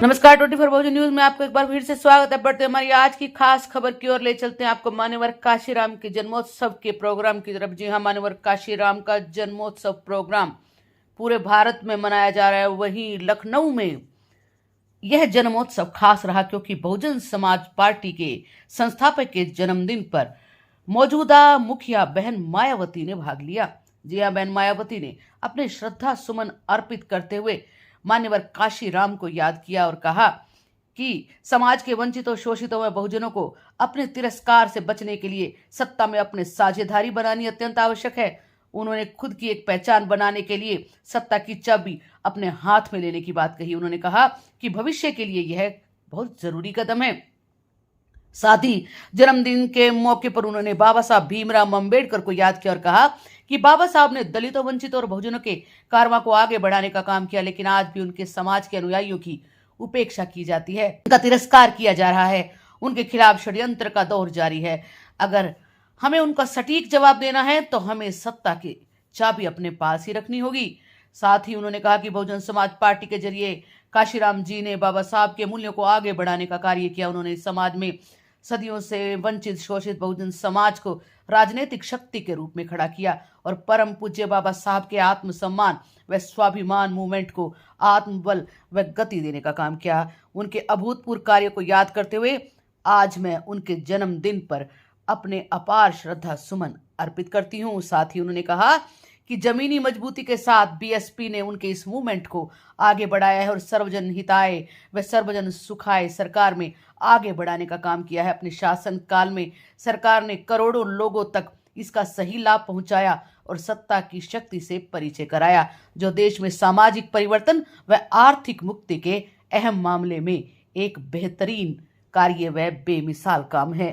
नमस्कार 24 बहुजन न्यूज में आपको एक बार फिर से स्वागत है। बढ़ते हमारी आज की खास खबर की ओर ले चलते हैं आपको मान्यवर काशीराम के जन्मोत्सव के प्रोग्राम की तरफ। जी हाँ, मान्यवर काशीराम का जन्मोत्सव प्रोग्राम पूरे भारत में मनाया जा रहा है। वहीं लखनऊ में यह जन्मोत्सव खास रहा क्योंकि बहुजन समाज पार्टी के संस्थापक के जन्मदिन पर मौजूदा मुखिया बहन मायावती ने भाग लिया। जी हाँ, बहन मायावती ने अपने श्रद्धा सुमन अर्पित करते हुए मान्यवर काशीराम को याद किया और कहा कि समाज के वंचितों शोषितों व बहुजनों को अपने तिरस्कार से बचने के लिए सत्ता में अपने साझेदारी बनानी अत्यंत आवश्यक है। उन्होंने खुद की एक पहचान बनाने के लिए सत्ता की चाबी अपने हाथ में लेने की बात कही। उन्होंने कहा कि भविष्य के लिए यह बहुत जरूरी कदम है। साथ ही जन्मदिन के मौके पर उन्होंने बाबा साहब भीमराव अम्बेडकर को याद किया और कहा कि बाबा साहब ने दलितों, वंचितों और बहुजनों के कारवां को आगे बढ़ाने का काम किया, लेकिन आज भी उनके समाज के अनुयायियों की उपेक्षा की जाती है, उनका तिरस्कार किया जा रहा है, उनके खिलाफ षड्यंत्र का दौर जारी है। अगर हमें उनका सटीक जवाब देना है तो हमें सत्ता की चाबी अपने पास ही रखनी होगी। साथ ही उन्होंने कहा कि बहुजन समाज पार्टी के जरिए काशीराम जी ने बाबा साहब के मूल्यों को आगे बढ़ाने का कार्य किया। उन्होंने समाज में सदियों से वंचित शोषित बहुजन समाज को राजनीतिक शक्ति के रूप में खड़ा किया और परम पूज्य बाबा साहब के आत्मसम्मान व स्वाभिमान मूवमेंट को आत्मबल व गति देने का काम किया। उनके अभूतपूर्व कार्य को याद करते हुए आज मैं उनके जन्मदिन पर अपने अपार श्रद्धा सुमन अर्पित करती हूँ। साथ ही उन्होंने कहा कि जमीनी मजबूती के साथ बीएसपी ने उनके इस मूवमेंट को आगे बढ़ाया है और सर्वजन हिताय व सर्वजन सुखाय सरकार में आगे बढ़ाने का काम किया है। अपने शासन काल में सरकार ने करोड़ों लोगों तक इसका सही लाभ पहुंचाया और सत्ता की शक्ति से परिचय कराया, जो देश में सामाजिक परिवर्तन व आर्थिक मुक्ति के अहम मामले में एक बेहतरीन कार्य व बेमिसाल काम है।